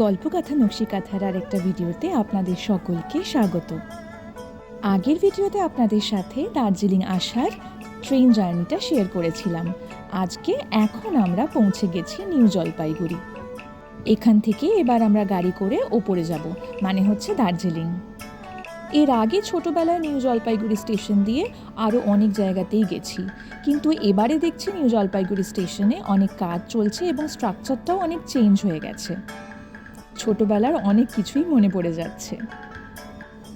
গল্পকথা নকশিকাথার আর একটা ভিডিওতে আপনাদের সকলকে স্বাগত। আগের ভিডিওতে আপনাদের সাথে দার্জিলিং আসার ট্রেন জার্নিটা শেয়ার করেছিলাম। এখন আমরা পৌঁছে গেছি নিউ জলপাইগুড়ি। এখান থেকে এবার আমরা গাড়ি করে ওপরে যাব, মানে হচ্ছে দার্জিলিং। এর আগে ছোটবেলায় নিউ জলপাইগুড়ি স্টেশন দিয়ে আরও অনেক জায়গাতেই গেছি, কিন্তু এবারে দেখছি নিউ জলপাইগুড়ি স্টেশনে অনেক কাজ চলছে এবং স্ট্রাকচারটাও অনেক চেঞ্জ হয়ে গেছে। ছোটবেলার অনেক কিছুই মনে পড়ে যাচ্ছে।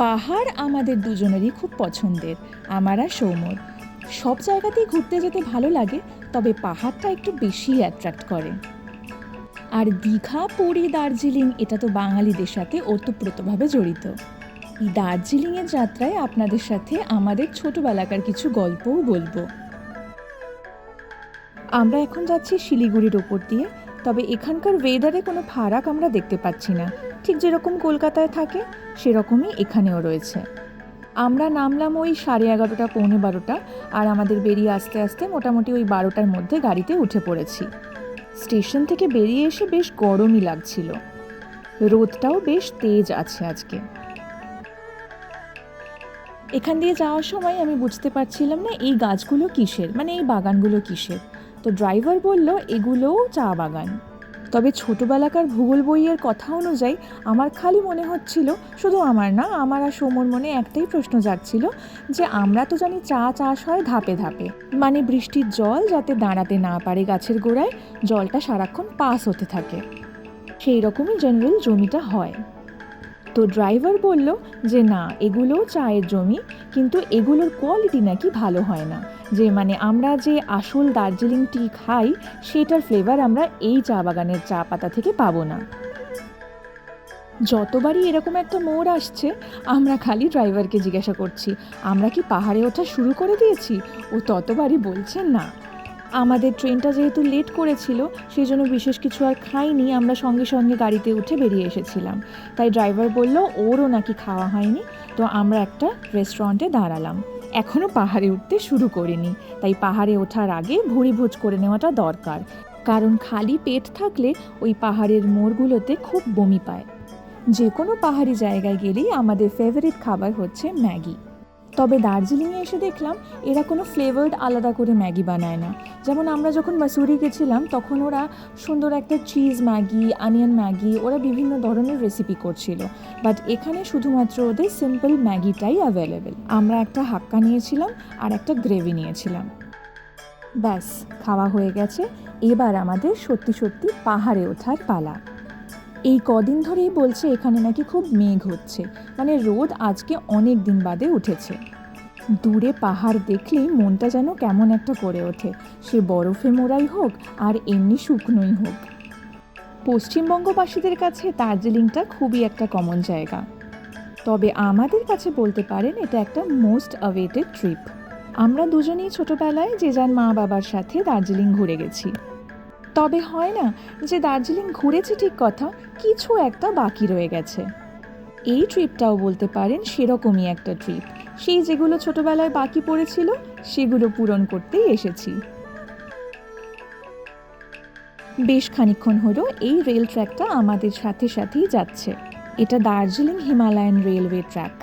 পাহাড় আমাদের দুজনেরই খুব পছন্দের, আমার আর সৌম্যর। সব জায়গাতেই ঘুরতে যেতে ভালো লাগে, তবে পাহাড়টা একটু বেশি অ্যাট্রাক্ট করে। আর দীঘা, পুরী, দার্জিলিং এটা তো বাঙালিদের সাথে ওতপ্রোতভাবে জড়িত। এই দার্জিলিংয়ের যাত্রায় আপনাদের সাথে আমাদের ছোটবেলাকার কিছু গল্পও বলবো। আমরা এখন যাচ্ছি শিলিগুড়ির ওপর দিয়ে, তবে এখানকার ওয়েদারে কোনো ফারাক আমরা দেখতে পাচ্ছি না। ঠিক যেরকম কলকাতায় থাকে সেরকমই এখানেও রয়েছে। আমরা নামলাম ওই 11:30 পৌনে 12টা, আর আমাদের বেরিয়ে আসতে আসতে মোটামুটি ওই 12টার মধ্যে গাড়িতে উঠে পড়েছি। স্টেশন থেকে বেরিয়ে এসে বেশ গরমই লাগছিল, রোদটাও বেশ তেজ আছে আজকে। এখান দিয়ে যাওয়ার সময় আমি বুঝতে পারছিলাম না এই গাছগুলো কিসের, মানে এই বাগানগুলো কিসের। তো ড্রাইভার বলল এগুলোও চা বাগান। তবে ছোটবেলাকার ভূগোল বইয়ের কথা অনুযায়ী আমার খালি মনে হচ্ছিল, শুধু আমার না, আমার আর সৌম্যর মনে একটাই প্রশ্ন জাগছিল যে আমরা তো জানি চা চাষ হয় ধাপে ধাপে, মানে বৃষ্টির জল যাতে দাঁড়াতে না পারে গাছের গোড়ায়, জলটা সারাক্ষণ পাস হতে থাকে, সেই রকমই জেনারেল জমিটা হয়। তো ড্রাইভার বলল যে না, এগুলোও চায়ের জমি, কিন্তু এগুলোর কোয়ালিটি নাকি ভালো হয় না, যে মানে আমরা যে আসল দার্জিলিং টি খাই সেটার ফ্লেভার আমরা এই চা বাগানের চা পাতা থেকে পাবো না। যতবারই এরকম একটা মোড় আসছে আমরা খালি ড্রাইভারকে জিজ্ঞাসা করছি আমরা কি পাহাড়ে ওঠা শুরু করে দিয়েছি, ও ততবারই বলছে না। আমাদের ট্রেনটা যেহেতু লেট করেছিল সেই জন্য বিশেষ কিছু আর খাইনি, আমরা সঙ্গে সঙ্গে গাড়িতে উঠে বেরিয়ে এসেছিলাম। তাই ড্রাইভার বলল ওরও নাকি খাওয়া হয়নি। তো আমরা একটা রেস্টুরেন্টে দাঁড়ালাম। এখনও পাহাড়ে উঠতে শুরু করিনি, তাই পাহাড়ে ওঠার আগে ভুঁড়িভোজ করে নেওয়াটা দরকার, কারণ খালি পেট থাকলে ওই পাহাড়ের মোড়গুলোতে খুব বমি পায়। যে কোনো পাহাড়ি জায়গায় গেলেই আমাদের ফেভারিট খাবার হচ্ছে ম্যাগি। তবে দার্জিলিংয়ে এসে দেখলাম এরা কোনো ফ্লেভার্ড আলাদা করে ম্যাগি বানায় না। যেমন আমরা যখন মাসুরি গেছিলাম তখন ওরা সুন্দর একটা চিজ ম্যাগি, অনিয়ন ম্যাগি, ওরা বিভিন্ন ধরনের রেসিপি করছিল, বাট এখানে শুধুমাত্র ওদের সিম্পল ম্যাগিটাই অ্যাভেলেবেল। আমরা একটা হাক্কা নিয়েছিলাম আর একটা গ্রেভি নিয়েছিলাম। ব্যাস, খাওয়া হয়ে গেছে। এবার আমাদের সত্যি সত্যি পাহাড়ে ওঠার পালা। এই কদিন ধরেই বলছে এখানে নাকি খুব মেঘ হচ্ছে, মানে রোদ আজকে অনেক দিন বাদে উঠেছে। দূরে পাহাড় দেখলেই মনটা যেন কেমন একটা করে ওঠে, সে বরফে মোড়াই হোক আর এমনি শুকনোই হোক। পশ্চিমবঙ্গবাসীদের কাছে দার্জিলিংটা খুবই একটা কমন জায়গা, তবে আমাদের কাছে বলতে পারেন এটা একটা মোস্ট অ্যাওয়েটেড ট্রিপ। আমরা দুজনেই ছোটবেলায় যে যার মা বাবার সাথে দার্জিলিং ঘুরে গেছি। তবে হয় না যে দার্জিলিং ঘুরেছি ঠিক কথা, কিছু একটা বাকি রয়ে গেছে। এই ট্রিপটাও বলতে পারেন সেরকমই একটা ট্রিপ, সেই যেগুলো ছোটবেলায় বাকি পড়েছিল সেগুলো পূরণ করতেই এসেছি। বেশ খানিকক্ষণ হলো এই রেল ট্র্যাকটা আমাদের সাথে সাথেই যাচ্ছে। এটা দার্জিলিং হিমালয়ান রেলওয়ে ট্র্যাক।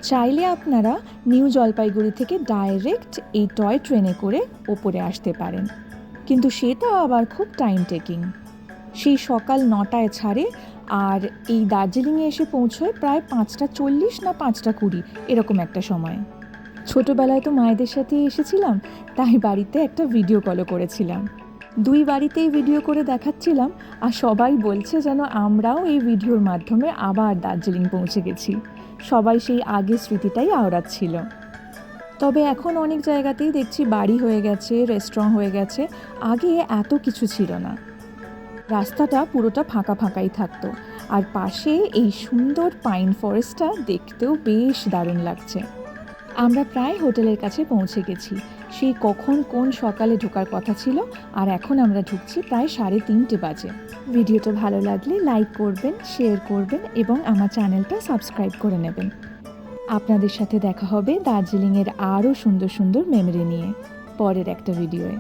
চাইলে আপনারা নিউ জলপাইগুড়ি থেকে ডাইরেক্ট এই টয় ট্রেনে করে ওপরে আসতে পারেন, কিন্তু সেটা আবার খুব টাইম টেকিং। সেই সকাল 9টায় ছাড়ে আর এই দার্জিলিংয়ে এসে পৌঁছয় প্রায় 5:40 না 5:20 এরকম একটা সময়। ছোটোবেলায় তো মায়েদের সাথে এসেছিলাম, তাই বাড়িতে একটা ভিডিও কলও করেছিলাম। দুই বাড়িতেই ভিডিও করে দেখাচ্ছিলাম, আর সবাই বলছে যেন আমরাও এই ভিডিওর মাধ্যমে আবার দার্জিলিং পৌঁছে গেছি। সবাই সেই আগের স্মৃতিটাই আওড়াচ্ছিল। তবে এখন অনেক জায়গাতেই দেখছি বাড়ি হয়ে গেছে, রেস্টুরেন্ট হয়ে গেছে, আগে এত কিছু ছিল না। রাস্তাটা পুরোটা ফাঁকা ফাঁকাই থাকতো, আর পাশে এই সুন্দর পাইন ফরেস্টটা দেখতেও বেশ দারুণ লাগছে। আমরা প্রায় হোটেলের কাছে পৌঁছে গেছি। সেই কখন কোন সকালে ঢোকার কথা ছিল, আর এখন আমরা ঢুকছি প্রায় 3:30 বাজে। ভিডিওটা ভালো লাগলে লাইক করবেন, শেয়ার করবেন এবং আমার চ্যানেলটা সাবস্ক্রাইব করে নেবেন। আপনাদের সাথে দেখা হবে দার্জিলিংয়ের আরও সুন্দর সুন্দর মেমরি নিয়ে পরের একটা ভিডিওয়ে।